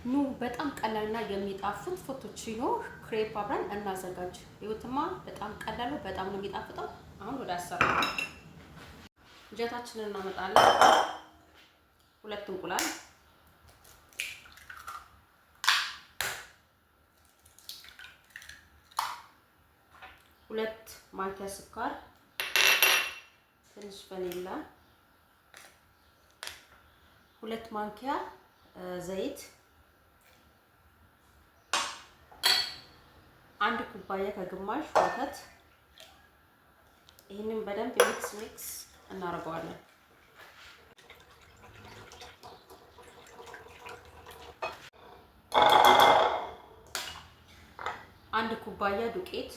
ኑ በጣም ቀላልና የሚጣፍጥ ፎቶቺኖ ክሬፕ አብረን እናዘጋጅ። ይኸውትማ በጣም ቀላል ነው፣ በጣም ነው የሚጣፍጠው። አሁን ወደ አሰራሩ እንጀታችንን እናመጣለን። 2 እንቁላል፣ 2 ማንኪያ ስኳር፣ ትንሽ ቫኒላ፣ 2 ማንኪያ ዘይት፣ 1 ኩባያ ከግማሽ ወተት። ይህንን በደንብ ሚክስ እናደርገዋለን። 1 ኩባያ ዱቄት።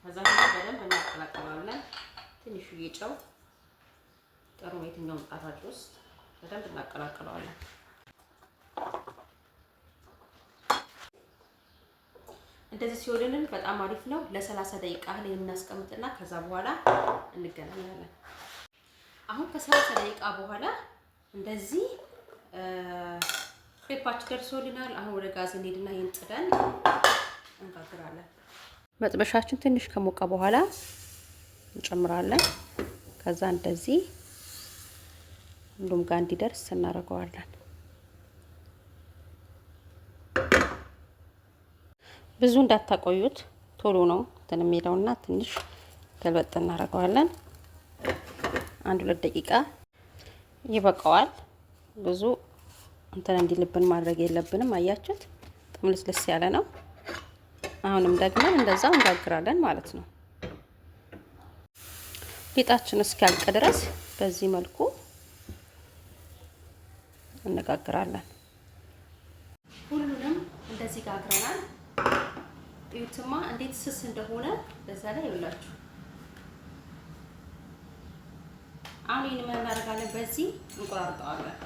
ከዛ በደንብ እናቀላቅለዋለን። ትንሽዬ ጨው፣ ጥሩ የትኛውም ጣፋጭ ውስጥ በደንብ እናቀላቅለዋለን። እንደዚህ ሲሆንልን በጣም አሪፍ ነው። ለ30 ደቂቃ ላይ እናስቀምጥና ከዛ በኋላ እንገናኛለን። አሁን ከ30 ደቂቃ በኋላ እንደዚህ ክሬፓችን ደርሶልናል። አሁን ወደ ጋዝ እንሄድና ይሄን ጥደን እንጋግራለን። መጥበሻችን ትንሽ ከሞቀ በኋላ እንጨምራለን። ከዛ እንደዚህ ሁሉም ጋር እንዲደርስ እናደርገዋለን። ብዙ እንዳታቆዩት፣ ቶሎ ነው እንትን የሚለውና ትንሽ ገልበጥ እናደርገዋለን። 1-2 ደቂቃ ይበቃዋል። ብዙ እንትን እንዲልብን ማድረግ የለብንም። አያችሁት? በጣም ልስልስ ያለ ነው። አሁንም ደግመን እንደዛው እንጋግራለን ማለት ነው። ሊጣችን እስኪያልቅ ድረስ በዚህ መልኩ እንጋግራለን። ሁሉንም እንደዚህ ጋግረናል። እዩትማ እንዴት ስስ እንደሆነ በዛ ላይ ይውላችሁ። አሁን ይሄን ምን እናደርጋለን? በዚህ እንቆራርጠዋለን።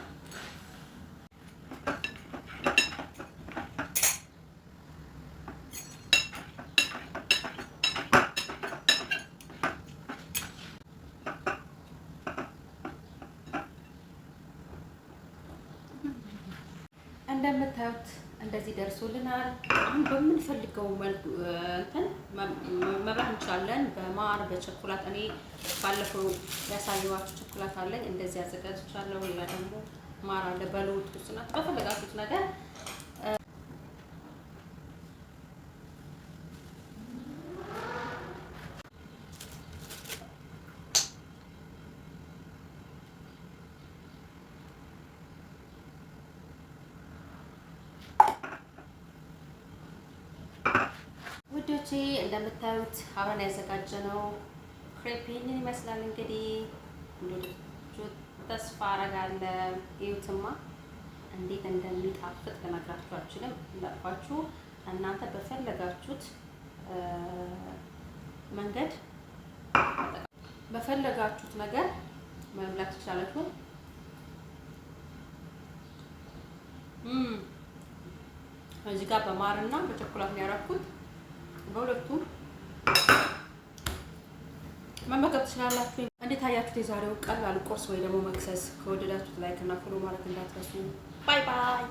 እንደምታዩት እንደዚህ ደርሶልናል። አሁን በምንፈልገው መልኩ እንትን መብላት እንችላለን። በማር በቸኮላት፣ እኔ ባለፈው ያሳየኋችሁ ቸኮላት አለኝ እንደዚህ አዘጋጅቻለሁ። ሌላ ደግሞ ማር አለ በሎቱስ እና በፈለጋችሁት ነገር ውዶቼ እንደምታዩት አብረን ያዘጋጀነው ክሬፕ ይህንን ይመስላል። እንግዲህ ተስፋ አደርጋለሁ። እዩትማ እንዴት እንደሚጣፍጥ ልነግራችሁ አልችልም። እንዳልኳችሁ እናንተ በፈለጋችሁት መንገድ በፈለጋችሁት ነገር መብላት ትችላላችሁ። እዚህ ጋር በማርና በቸኮላት ነው ያደረኩት። በሁለቱም መመገብ ትችላላችሁ። እንዴት አያችሁት? የዛሬው ቀላል ቁርስ ወይ ደግሞ መክሰስ። ከወደዳችሁት ላይክ እና ፎሎ ማለት እንዳትረሱ። ባይ ባይ።